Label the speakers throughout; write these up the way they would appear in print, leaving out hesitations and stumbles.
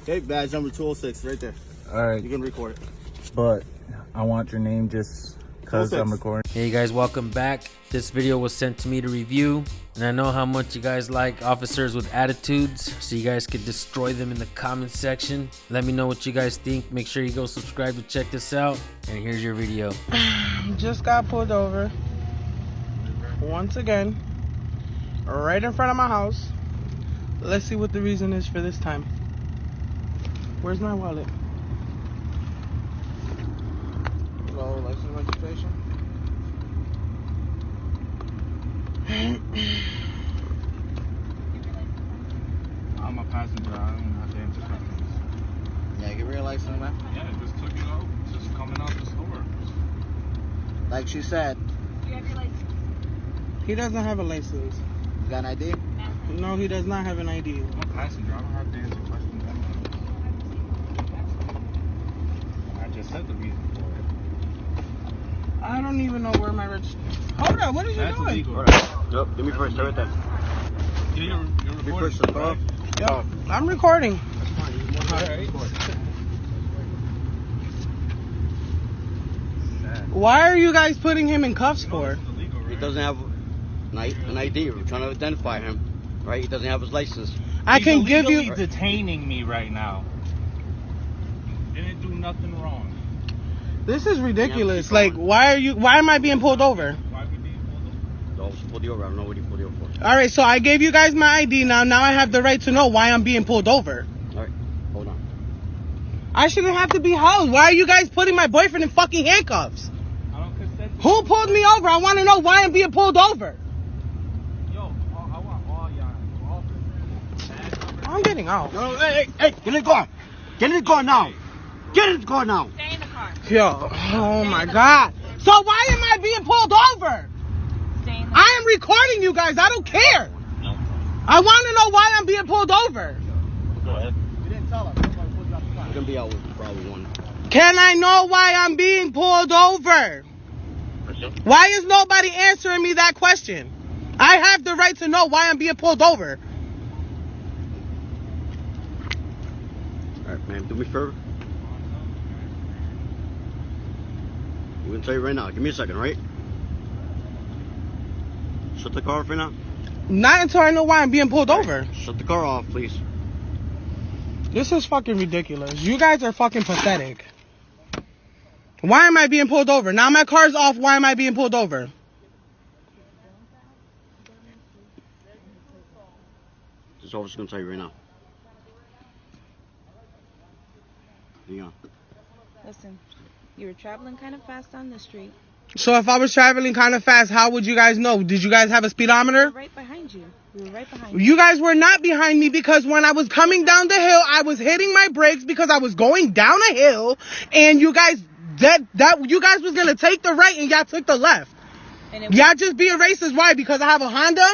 Speaker 1: Okay, badge number 206, right there.
Speaker 2: All right.
Speaker 1: You can record it.
Speaker 2: But I want your name just because I'm recording.
Speaker 3: Hey guys, welcome back. This video was sent to me to review, and I know how much you guys like officers with attitudes, so you guys could destroy them in the comment section. Let me know what you guys think. Make sure you go subscribe to check this out, and here's your video.
Speaker 4: Just got pulled over once again right in front of my house. Let's see what the reason is for this time. Where's my wallet? Hello, license registration.
Speaker 2: I'm a passenger. I don't have to answer questions.
Speaker 1: Yeah, give me your license, man.
Speaker 2: Yeah, I just took it out. Just coming out the store.
Speaker 1: Like she said.
Speaker 5: Do you have your license?
Speaker 4: He doesn't have a license.
Speaker 1: You got an ID?
Speaker 4: No, he does not have an ID.
Speaker 2: I'm a passenger. I don't have to answer questions. I just said the reason for it.
Speaker 4: I don't even know where my registration. Hold on, what is you
Speaker 2: That's
Speaker 4: doing?
Speaker 2: illegal.
Speaker 1: Yep, give me first, start with that.
Speaker 2: Yeah, you're
Speaker 1: Give me
Speaker 2: recording.
Speaker 1: first,
Speaker 2: Right?
Speaker 4: Yep, I'm recording.
Speaker 1: That's fine. You want to record.
Speaker 4: Why are you guys putting him in cuffs for?
Speaker 2: It's illegal, right?
Speaker 1: He doesn't have an ID. We're trying to identify him. Right? He doesn't have his license.
Speaker 4: I can give you.
Speaker 2: He's detaining me right now. Didn't do nothing wrong.
Speaker 4: This is ridiculous. Like, why am I being pulled over?
Speaker 2: Why would we be pulled over?
Speaker 1: The officer pulled you over. I don't know what he pulled you over for.
Speaker 4: All right, so I gave you guys my ID now. Now I have the right to know why I'm being pulled over.
Speaker 1: All right, hold on.
Speaker 4: I shouldn't have to be held. Why are you guys putting my boyfriend in fucking handcuffs?
Speaker 2: I don't consent to
Speaker 4: Who pulled me over? I want to know why I'm being pulled over.
Speaker 2: Yo, I want all y'all officers.
Speaker 4: I'm getting out.
Speaker 1: No, hey, get in the car. Get in the car now. Get in the car now.
Speaker 5: Stay in the car.
Speaker 4: Yo, oh my God. So why am I being pulled over?
Speaker 5: Stay in the car.
Speaker 4: I am recording you guys. I don't care. I want to know why I'm being pulled over.
Speaker 1: Go ahead. You didn't tell us. We're going to be out with probably one.
Speaker 4: Can I know why I'm being pulled over? Why is nobody answering me that question? I have the right to know why I'm being pulled over.
Speaker 1: All right, ma'am, do me a favor. I'm going to tell you right now. Give me a second, all right? Shut the car off right now.
Speaker 4: Not until I know why I'm being pulled over.
Speaker 1: Shut the car off, please.
Speaker 4: This is fucking ridiculous. You guys are fucking pathetic. Why am I being pulled over? Now my car's off. Why am I being pulled over?
Speaker 1: This officer's going to tell you right now. Hang on.
Speaker 5: Listen, you were traveling kind of fast on the street.
Speaker 4: So if I was traveling kind of fast, how would you guys know? Did you guys have a
Speaker 5: We
Speaker 4: speedometer?
Speaker 5: were right behind you. We were right behind you.
Speaker 4: You guys were not behind me because when I was coming down the hill, I was hitting my brakes because I was going down a hill, and you guys you guys was gonna take the right and y'all took the left.
Speaker 5: And it
Speaker 4: Y'all just being racist. Why? Because I have a Honda?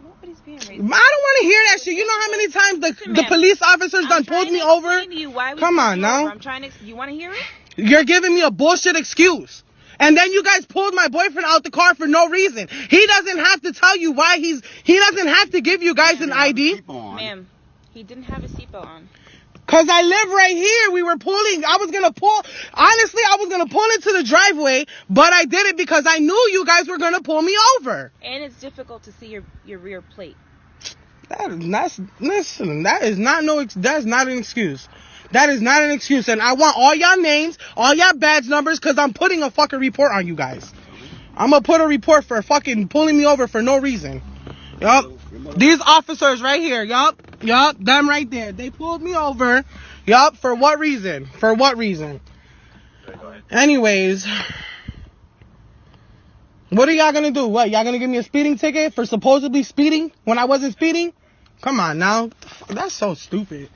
Speaker 5: nobody's being
Speaker 4: I
Speaker 5: racist.
Speaker 4: don't want to hear that shit. You know how many times the police officers done pulled me over? Come on now.
Speaker 5: I'm trying to. You want to hear it?
Speaker 4: You're giving me a bullshit excuse. And then you guys pulled my boyfriend out the car for no reason. He doesn't have to tell you why he doesn't have to give you guys an ID.
Speaker 5: Ma'am, he didn't have a seatbelt on.
Speaker 4: Cause I live right here. We were pulling. I was gonna pull into the driveway, but I did it because I knew you guys were gonna pull me over.
Speaker 5: And it's difficult to see your rear plate.
Speaker 4: That's not an excuse. That is not an excuse. And I want all y'all names, all y'all badge numbers, cause I'm putting a fucking report on you guys. I'm gonna put a report for fucking pulling me over for no reason. Yup. These officers right here. Yup. Them right there. They pulled me over. Yup. For what reason? Anyways. What are y'all gonna do? What? Y'all gonna give me a speeding ticket for supposedly speeding when I wasn't speeding? Come on now. That's so stupid.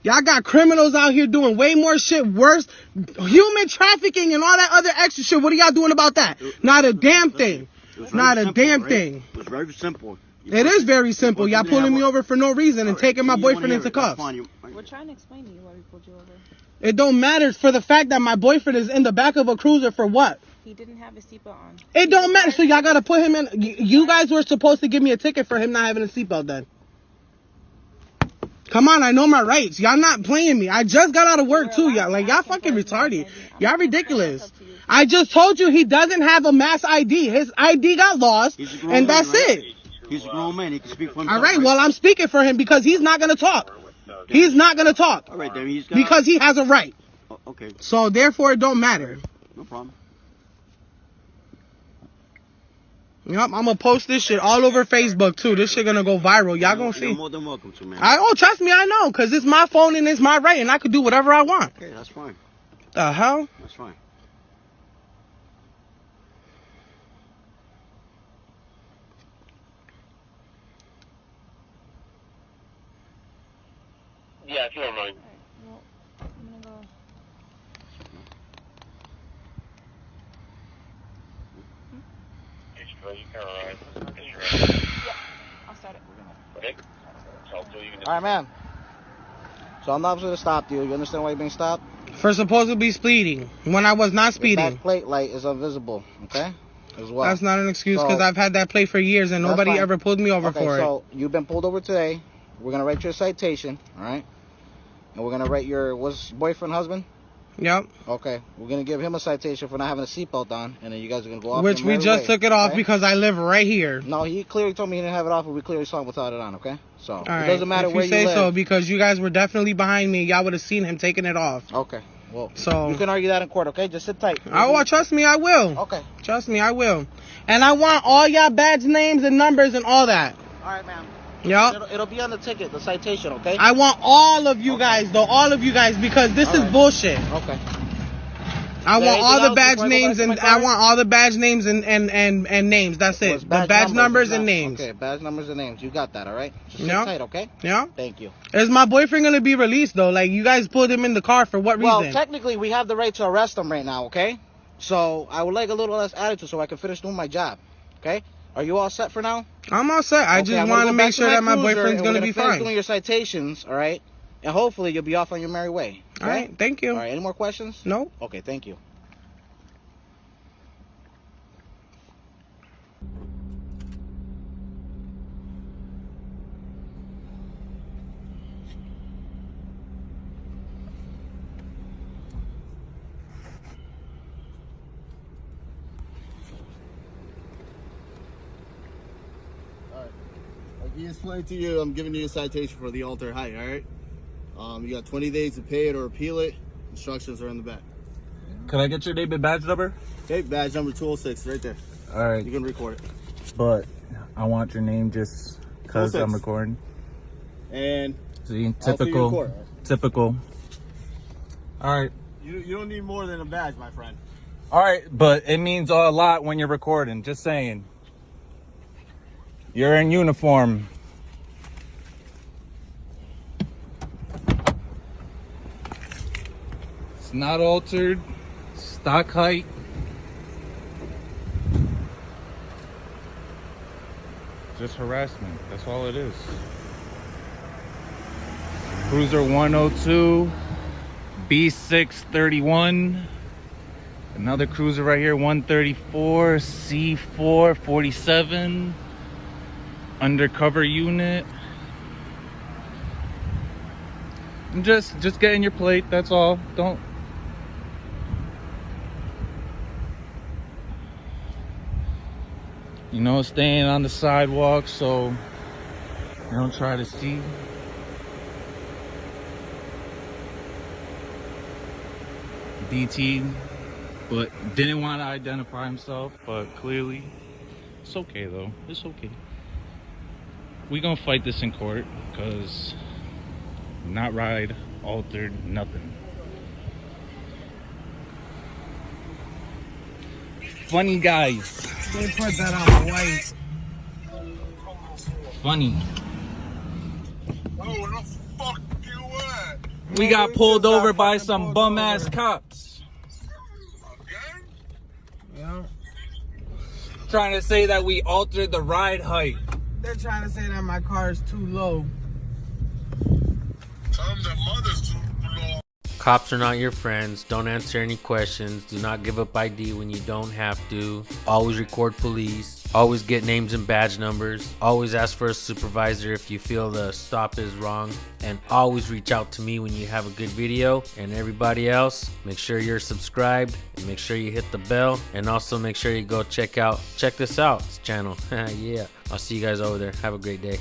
Speaker 4: Y'all got criminals out here doing way more shit worse. Human trafficking and all that other extra shit. What are y'all doing about that? Not a damn thing. Not a damn thing.
Speaker 1: It's very simple.
Speaker 4: It is very simple. Y'all pulling me over for no reason and taking my boyfriend into cuffs.
Speaker 5: We're trying to explain to you why we pulled you over.
Speaker 4: It don't matter for the fact that my boyfriend is in the back of a cruiser for what?
Speaker 5: He didn't have a seatbelt on.
Speaker 4: It don't matter. So y'all gotta put him in. You guys were supposed to give me a ticket for him not having a seatbelt then. Come on, I know my rights. Y'all not playing me. I just got out of work too, y'all. Like, y'all fucking retarded. Y'all ridiculous. I just told you he doesn't have a mass ID. His ID got lost, and that's it.
Speaker 1: He's a grown man. He can speak for himself.
Speaker 4: All right, well, I'm speaking for him because he's not gonna talk. He's not gonna talk.
Speaker 1: All right, then he's got...
Speaker 4: Because he has a right.
Speaker 1: Oh, okay,
Speaker 4: So therefore, it don't matter.
Speaker 1: no problem.
Speaker 4: Yep, I'm gonna post this shit all over Facebook too. This shit gonna go viral. Y'all gonna see.
Speaker 1: You're more than welcome to, man.
Speaker 4: Trust me, I know, cause it's my phone and it's my right, and I could do whatever I want.
Speaker 1: Okay, that's fine.
Speaker 4: The hell?
Speaker 1: That's fine.
Speaker 6: Yeah, if you don't mind.
Speaker 5: Well, I'm gonna go.
Speaker 6: You can arrive.
Speaker 5: I'll start it.
Speaker 6: Okay? Talk to you.
Speaker 7: All right, man. So I'm not supposed to stop you. You understand why you're being stopped?
Speaker 4: For supposedly speeding when I was not
Speaker 7: Your
Speaker 4: speeding.
Speaker 7: back plate light is invisible, okay? As well.
Speaker 4: That's not an excuse
Speaker 7: So-
Speaker 4: because I've had that plate for years and
Speaker 7: That's
Speaker 4: nobody
Speaker 7: fine.
Speaker 4: ever pulled me over
Speaker 7: Okay,
Speaker 4: for
Speaker 7: so you've been pulled over today. We're going to write you a citation, all right? And we're going to write your, what's boyfriend, husband?
Speaker 4: it. Yep.
Speaker 7: Okay. We're going to give him a citation for not having a seatbelt on, and then you guys are going to go off
Speaker 4: Which
Speaker 7: your
Speaker 4: we
Speaker 7: merry
Speaker 4: just
Speaker 7: way,
Speaker 4: took it off
Speaker 7: okay?
Speaker 4: because I live right here.
Speaker 7: No, he clearly told me he didn't have it off, but we clearly saw him without it on, okay? So
Speaker 4: All
Speaker 7: it
Speaker 4: right.
Speaker 7: doesn't matter
Speaker 4: if
Speaker 7: where
Speaker 4: you say
Speaker 7: live.
Speaker 4: so because you guys were definitely behind me. Y'all would have seen him taking it off.
Speaker 7: Okay. Well,
Speaker 4: So
Speaker 7: you can argue that in court, okay? Just sit tight.
Speaker 4: trust me, I will.
Speaker 7: Okay.
Speaker 4: Trust me, I will. And I want all y'all badge names and numbers and all that.
Speaker 7: All right, man.
Speaker 4: Yep.
Speaker 7: It'll be on the ticket, the citation, okay?
Speaker 4: I want all of you guys, though, all of you guys, because this
Speaker 7: All
Speaker 4: is
Speaker 7: right.
Speaker 4: bullshit.
Speaker 7: Okay.
Speaker 4: I
Speaker 7: Is there
Speaker 4: want all
Speaker 7: anything
Speaker 4: the
Speaker 7: else
Speaker 4: badge
Speaker 7: before I go
Speaker 4: names
Speaker 7: back to
Speaker 4: and
Speaker 7: my
Speaker 4: I
Speaker 7: car?
Speaker 4: want all the badge names and names. That's
Speaker 7: Well,
Speaker 4: it.
Speaker 7: it's
Speaker 4: The badge numbers
Speaker 7: not-
Speaker 4: and names.
Speaker 7: Okay, badge numbers and names. You got that, all right? Just sit
Speaker 4: Yeah.
Speaker 7: tight, okay?
Speaker 4: Yeah.
Speaker 7: Thank you.
Speaker 4: Is my boyfriend gonna be released though? Like you guys pulled him in the car for what
Speaker 7: Well,
Speaker 4: reason?
Speaker 7: technically, we have the right to arrest him right now, okay? So I would like a little less attitude so I can finish doing my job, okay? Are you all set for now?
Speaker 4: I'm all set. I
Speaker 7: Okay,
Speaker 4: just
Speaker 7: I'm
Speaker 4: want
Speaker 7: gonna
Speaker 4: to
Speaker 7: go
Speaker 4: make
Speaker 7: back
Speaker 4: sure that my
Speaker 7: cruiser,
Speaker 4: boyfriend's
Speaker 7: and we're
Speaker 4: gonna be
Speaker 7: finish
Speaker 4: fine.
Speaker 7: doing your citations, all right? And hopefully you'll be off on your merry way.
Speaker 4: All right. Thank you.
Speaker 7: All right. Any more questions?
Speaker 4: No.
Speaker 7: Okay. Thank you.
Speaker 8: Like he explained to you, I'm giving you a citation for the alter height, all right? You got 20 days to pay it or appeal it. Instructions are in the back.
Speaker 2: Could I get your name and badge number?
Speaker 8: Okay, badge number 206, right there.
Speaker 2: All right,
Speaker 8: You can record it.
Speaker 2: but I want your name just because
Speaker 8: 206.
Speaker 2: I'm recording.
Speaker 8: And
Speaker 2: See,
Speaker 8: I'll see you in
Speaker 2: typical,
Speaker 8: court.
Speaker 2: typical. All right,
Speaker 8: You don't need more than a badge, my friend.
Speaker 2: all right, but it means a lot when you're recording. Just saying. You're in uniform. It's not altered. Stock height. Just harassment. That's all it is. Cruiser 102, B631. Another cruiser right here, 134, C4 47. Undercover unit. And just getting your plate, that's all. Don't. You know, staying on the sidewalk so you don't try to see. DT, but didn't want to identify himself, but clearly it's okay though. It's okay. We gonna fight this in court because not ride, altered, nothing. Funny guys.
Speaker 4: They put that on white.
Speaker 2: Funny.
Speaker 6: Oh, where the fuck you at?
Speaker 2: We got pulled over by some bum ass cops.
Speaker 6: Again?
Speaker 4: Yeah.
Speaker 2: Trying to say that we altered the ride height.
Speaker 4: They're trying to say that my car is too low.
Speaker 6: Tell them their mother's too low.
Speaker 3: Cops are not your friends. Don't answer any questions. Do not give up ID when you don't have to. Always record police. Always get names and badge numbers. Always ask for a supervisor if you feel the stop is wrong. And always reach out to me when you have a good video. And everybody else, make sure you're subscribed and make sure you hit the bell. And also make sure you go check this out, this channel. Yeah, I'll see you guys over there. Have a great day.